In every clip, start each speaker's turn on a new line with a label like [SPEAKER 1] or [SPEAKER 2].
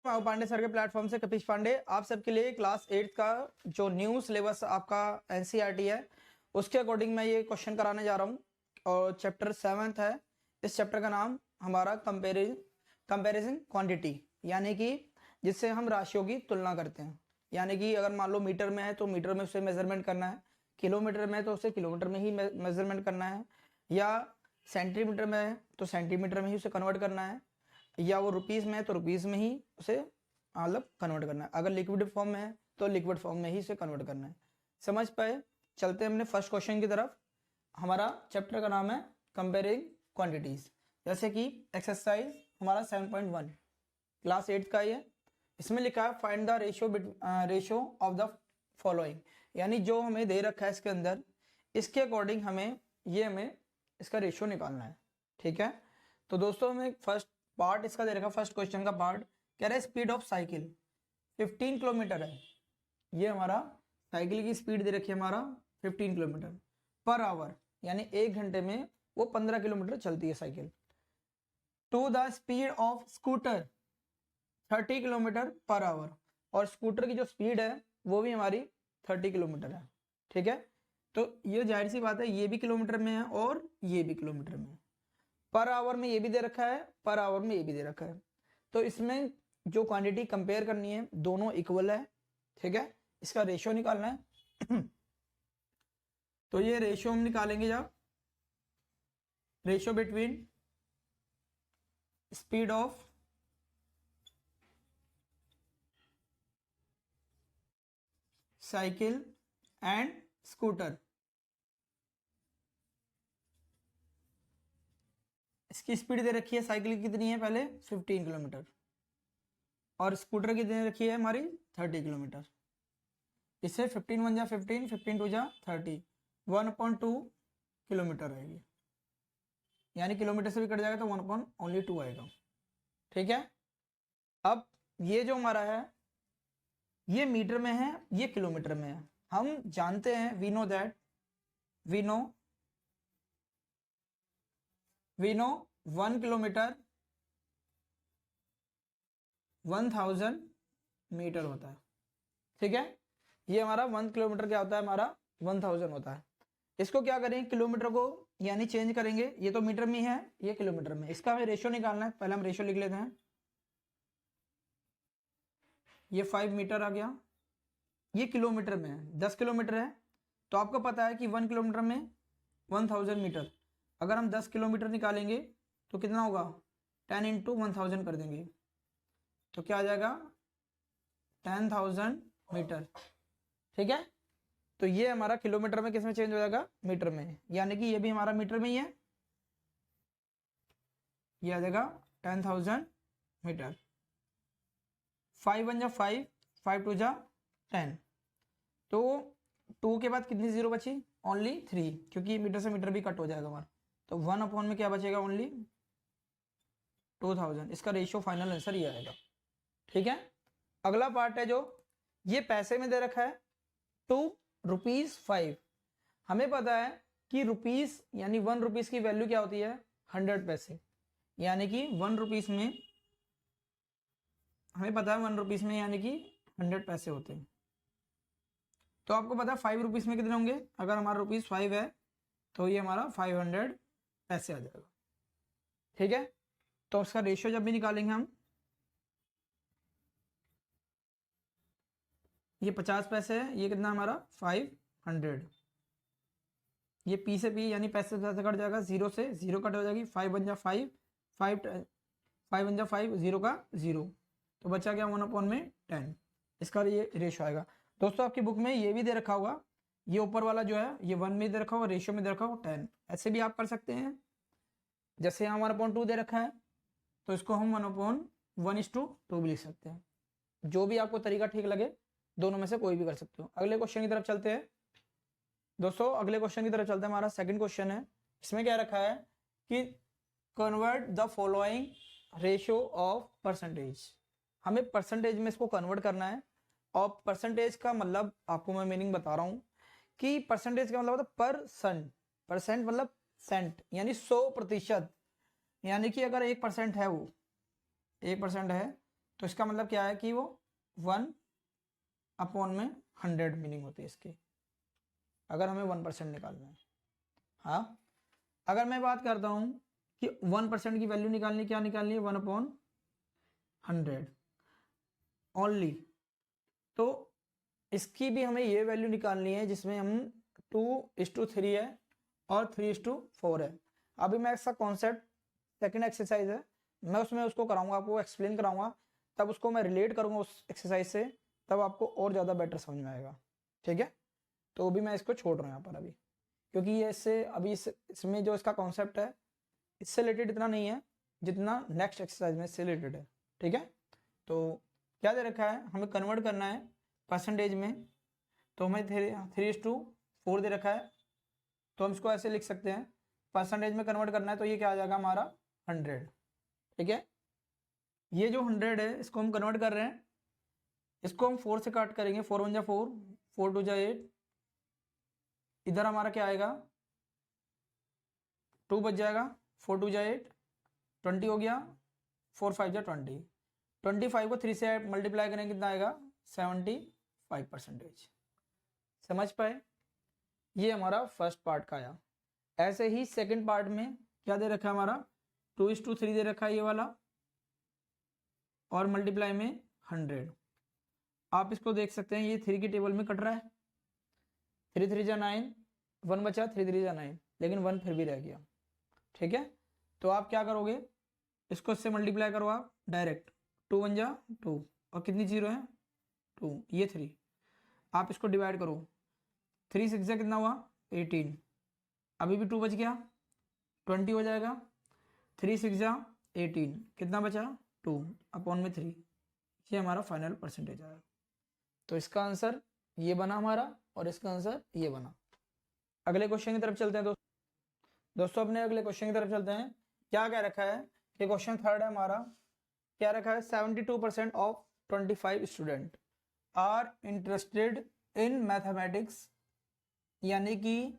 [SPEAKER 1] माऊ पांडे सर के प्लेटफॉर्म से कपिश पांडे आप सबके लिए क्लास 8 का जो न्यू सिलेबस आपका एनसीईआरटी है उसके अकॉर्डिंग मैं ये क्वेश्चन कराने जा रहा हूँ। और चैप्टर 7th है। इस चैप्टर का नाम हमारा कंपैरिजन क्वांटिटी, यानी कि जिससे हम राशियों की तुलना करते हैं। यानी कि अगर मान लो मीटर में है तो मीटर में उसे मेजरमेंट करना है, किलोमीटर में है तो उसे किलोमीटर में ही मेजरमेंट करना है, या सेंटीमीटर में है तो सेंटीमीटर में ही उसे कन्वर्ट करना है, या वो रुपीज़ में है तो रुपीज़ में ही उसे मतलब कन्वर्ट करना है। अगर लिक्विड फॉर्म में है तो लिक्विड फॉर्म में ही इसे कन्वर्ट करना है। समझ पाए? चलते हैं अपने फर्स्ट क्वेश्चन की तरफ। हमारा चैप्टर का नाम है कंपेयरिंग क्वांटिटीज। जैसे कि एक्सरसाइज हमारा 7.1 क्लास 8 का ये, इसमें लिखा है find the ratio of the following, यानी जो हमें दे रखा है इसके अंदर, इसके अकॉर्डिंग हमें इसका रेशियो निकालना है। ठीक है, तो दोस्तों हमें फर्स्ट पार्ट इसका दे रखा है। फर्स्ट क्वेश्चन का पार्ट कह रहा है स्पीड ऑफ साइकिल 15 किलोमीटर है। ये हमारा साइकिल की स्पीड दे रखी है हमारा 15 किलोमीटर पर आवर, यानी 1 घंटे में वो 15 किलोमीटर चलती है cycle. To the speed of scooter 30 kilometre per hour, और स्कूटर की जो स्पीड है वो भी हमारी 30 किलोमीटर है। ठीक है, तो ये जाहिर सी बात है ये भी किलोमीटर में है और ये भी किलोमीटर में है। पर आवर में ये भी दे रखा है, पर आवर में ये भी दे रखा है। तो इसमें जो क्वांटिटी कंपेयर करनी है दोनों इक्वल है। ठीक है, इसका रेशियो निकालना है। तो ये रेशियो हम निकालेंगे जब ratio between speed of cycle and scooter. इसकी स्पीड दे रखी है साइकिल की कितनी है पहले 15 किलोमीटर, और स्कूटर की दे रखी है हमारी 30 किलोमीटर। इससे 15 1 जा 15, 15 2 जा 30, 1/2 किलोमीटर आएगी, यानी किलोमीटर से भी कट जाएगा तो 1/2 आएगा। ठीक है, अब ये जो हमारा है ये मीटर में है, ये किलोमीटर में है। हम जानते हैं वी नो 1 किलोमीटर 1000 मीटर होता है। ठीक है, ये हमारा 1 किलोमीटर क्या होता है, हमारा 1000 होता है। इसको क्या करेंगे, किलोमीटर को यानी चेंज करेंगे। ये तो मीटर में है, ये किलोमीटर में। इसका हमें रेशियो निकालना है। पहले हम रेशियो लिख लेते हैं। ये 5 मीटर आ गया, ये किलोमीटर में है, 10 किलोमीटर है। तो आपको पता है कि 1 किलोमीटर में 1000 मीटर। अगर हम 10 किलोमीटर निकालेंगे तो कितना होगा, 10 × 1000 कर देंगे तो क्या आ जाएगा 10,000 मीटर। ठीक है, तो ये हमारा किलोमीटर में किस में चेंज हो जाएगा, मीटर में। यानी कि ये भी हमारा मीटर में ही है, ये आ जाएगा 10,000 मीटर। 5 1 जा 5, 5 2 जा 10, तो 2 के बाद कितनी जीरो बची, ओनली 3, क्योंकि मीटर से मीटर भी कट हो जाएगा हमारा। तो 1 में क्या बचेगा, ओनली 2000। इसका रेशियो फाइनल आंसर ये आएगा। ठीक है, अगला पार्ट है जो ये पैसे में दे रखा है 2 ₹5। हमें पता है कि रुपीस यानी 1 रुपीस की वैल्यू क्या होती है, 100 पैसे। यानी कि 1 रुपीस में हमें पता है 1 रुपीस में यानी कि 100 पैसे होते हैं। तो आपको पता है 5 रुपीस में कितने होंगे, अगर हमारा ₹5 है तो ये हमारा 500 पैसे आ जाएगा। ठीक है, तो उसका रेशियो जब भी निकालेंगे हम, ये 50 पैसे है, ये कितना हमारा 500। ये पी से पी यानी पैसे से कट जाएगा, 0 से 0 कट हो जाएगी। 5 1 जा 5, 5 1 जा 5, 0 का 0, तो बचा गया 1/10। इसका ये रेशियो आएगा। दोस्तों आपकी बुक में ये भी दे रखा होगा, ये ऊपर वाला जो है ये 1 में दे रखा होगा, रेशियो में दे रखा होगा 10। ऐसे भी आप कर सकते हैं, जैसे यहाँ 1/2 दे रखा है तो इसको हम 1/1:2 भी लिख सकते हैं। जो भी आपको तरीका ठीक लगे, दोनों में से कोई भी कर सकते हो। अगले क्वेश्चन की तरफ चलते हैं दोस्तों। अगले क्वेश्चन की तरफ चलते हैं, हमारा सेकंड क्वेश्चन है। इसमें क्या रखा है कि convert the following ratio of percentage. हमें परसेंटेज में इसको कन्वर्ट करना है। और परसेंटेज का मतलब आपको मैं मीनिंग बता रहा हूँ कि परसेंटेज का मतलब होता है परसेंट। परसेंट मतलब सेंट, यानी 100%। यानी कि अगर 1% है, वो 1% है तो इसका मतलब क्या है कि वो 1/100 मीनिंग होती है इसकी, अगर हमें 1% निकालना है। हाँ, अगर मैं बात करता हूँ कि 1% की वैल्यू निकालनी, क्या निकालनी है, 1/100 ओनली, तो इसकी भी हमें ये वैल्यू निकालनी है जिसमें हम 2:3 है और 3:4 है। अभी मैं इसका कॉन्सेप्ट सेकंड एक्सरसाइज है, मैं उसमें उसको कराऊंगा, आपको एक्सप्लेन कराऊंगा, तब उसको मैं रिलेट करूंगा उस एक्सरसाइज से, तब आपको और ज़्यादा बेटर समझ में आएगा। ठीक है, तो भी मैं इसको छोड़ रहा हूँ यहाँ पर अभी, क्योंकि ये इससे अभी इसमें जो इसका कॉन्सेप्ट है इससे रिलेटेड इतना नहीं है जितना नेक्स्ट एक्सरसाइज में इससे रिलेटेड है। ठीक है, तो क्या दे रखा है, हमें कन्वर्ट करना है परसेंटेज में, तो हमें 3:4 दे रखा है, तो हम इसको ऐसे लिख सकते हैं, परसेंटेज में कन्वर्ट करना है तो ये क्या आ जाएगा हमारा 100। ठीक है, ये जो 100 है इसको हम कन्वर्ट कर रहे हैं, इसको हम 4 से काट करेंगे, 4 1 जा 4, 4 2 जा 8, इधर हमारा क्या आएगा 2 बच जाएगा, 4 2 जा 8, 20 हो गया, 4 5 जा 20, 25 को 3 से मल्टीप्लाई करेंगे कितना आएगा 75%। समझ पाए, ये हमारा फर्स्ट पार्ट का आया। ऐसे ही सेकंड पार्ट में क्या दे रखा है हमारा 2:3 दे रखा है ये वाला, और मल्टीप्लाई में 100। आप इसको देख सकते हैं ये 3 की टेबल में कट रहा है, 3 3 जा 9, 1 बचा, 3 3 जा 9, लेकिन 1 फिर भी रह गया। ठीक है, तो आप क्या करोगे, इसको इससे मल्टीप्लाई करो आप डायरेक्ट, 2 1 जा 2, और कितनी जीरो है 2, ये 3, आप इसको डिवाइड करो, 3 6 जा कितना हुआ 18, अभी भी 2 बच गया, 20 हो जाएगा, 3 6 जा 18, कितना बचा 2 अपॉन में 3, ये हमारा फाइनल परसेंटेज आया। तो इसका आंसर ये बना हमारा, और इसका आंसर ये बना। अगले क्वेश्चन की तरफ चलते हैं दोस्तों, अपने अगले क्वेश्चन की तरफ चलते हैं। क्या क्या रखा है, ये क्वेश्चन थर्ड है हमारा, क्या रखा है 72% of 25 student are interested in mathematics, यानी कि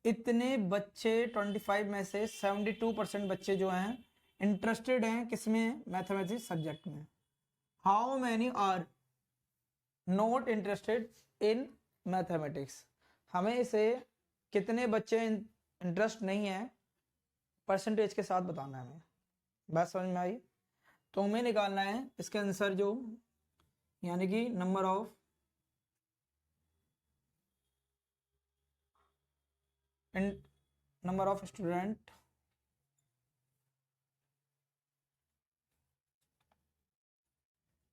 [SPEAKER 1] इतने बच्चे 25 में से 72% बच्चे जो हैं इंटरेस्टेड हैं किसमें, मैथमेटिक्स सब्जेक्ट में। How many are not interested in mathematics, हमें इसे कितने बच्चे इंटरेस्ट नहीं है परसेंटेज के साथ बताना है हमें। बात समझ में आई, तो हमें निकालना है इसका आंसर जो, यानी कि number of student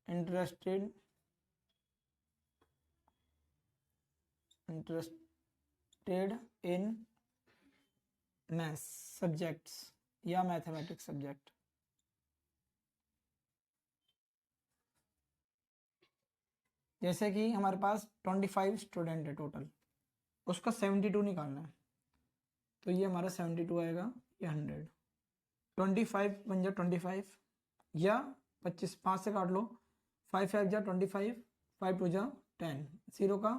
[SPEAKER 1] interested in maths subjects या मैथमेटिक्स सब्जेक्ट। जैसे कि हमारे पास 25 स्टूडेंट है टोटल, उसका 72 निकालना है, तो ये हमारा 72 आएगा, ये 100, 25 बन जा 25, या 25 5 से काट लो, 5 5 जा 25, 5 2 जा 10, 0 का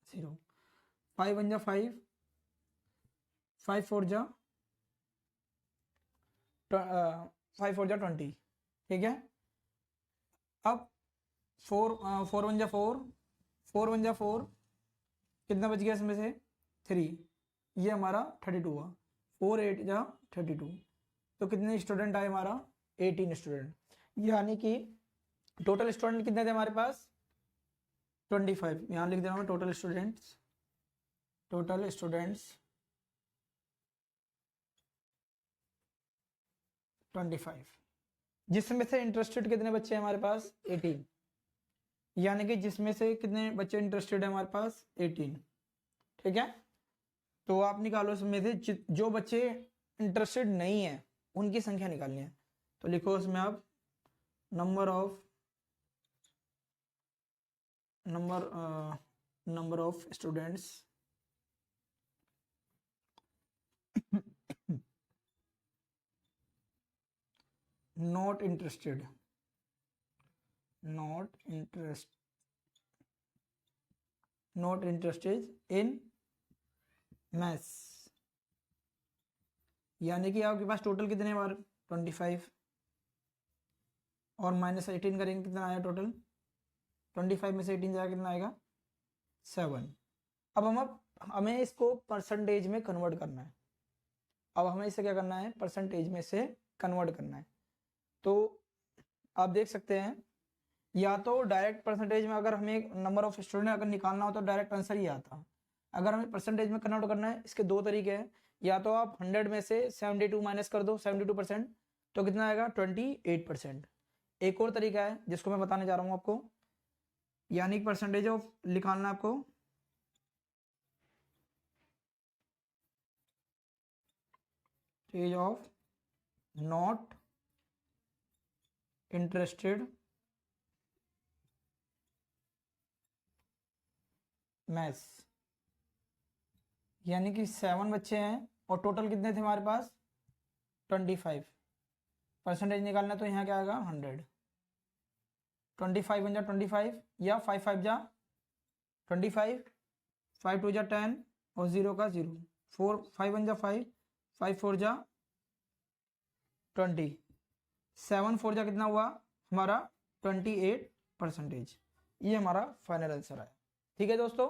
[SPEAKER 1] 0, 5 1 जा 5, 5 4 जा 20। ठीक है, अब 4 1 जा 4, 4 1 जा 4, कितना बच गया इसमें से 3, ये हमारा 32 हुआ, 4 8 जा 32, तो कितने स्टूडेंट आए हमारा 18 स्टूडेंट, यानी कि टोटल स्टूडेंट कितने थे हमारे पास 25, यहाँ लिख दे रहा हूँ टोटल स्टूडेंट्स 25, जिसमें से इंटरेस्टेड कितने बच्चे हैं हमारे पास 18, यानी कि जिसमें से कितने बच्चे इंटरेस्टेड है हमारे पास 18। ठीक है, तो आप निकालो इसमें से जो बच्चे इंटरेस्टेड नहीं है उनकी संख्या निकालनी है, तो लिखो इसमें आप number of students not interested in maths, यानी कि आपके पास टोटल कितने बार 25, और -18 करेंगे कितना आया टोटल, 25 में से 18 जाएगा कितना आएगा 7। अब हमें इसको परसेंटेज में कन्वर्ट करना है। अब हमें इसे क्या करना है, परसेंटेज में से कन्वर्ट करना है। तो आप देख सकते हैं या तो डायरेक्ट परसेंटेज में अगर हमें नंबर ऑफ स्टूडेंट अगर निकालना हो तो डायरेक्ट आंसर ही आता। अगर हमें परसेंटेज में कन्वर्ट करना है इसके दो तरीके हैं, या तो आप 100 में से 72 माइनस कर दो 72%, तो कितना आएगा 28%। एक और तरीका है जिसको मैं बताने जा रहा हूँ आपको, यानी परसेंटेज ऑफ निकालना आपको ऑफ नॉट इंटरेस्टेड मैथ्स, यानी कि 7 बच्चे हैं और टोटल कितने थे हमारे पास 25। परसेंटेज निकालना तो यहाँ क्या आएगा 100, 25 बन जा 25 या 5 5 जा 25, 5 2 जा 10 और 0 का 0, 4 5 बन जा 5, 5 4 जा 20, 7 4 जा कितना हुआ हमारा 28%। ये हमारा फाइनल आंसर है। ठीक है दोस्तों,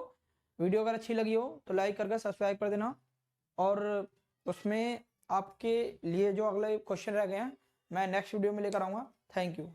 [SPEAKER 1] वीडियो अगर अच्छी लगी हो तो लाइक करके सब्सक्राइब कर देना, और उसमें आपके लिए जो अगले क्वेश्चन रह गए हैं मैं नेक्स्ट वीडियो में लेकर आऊँगा। Thank you.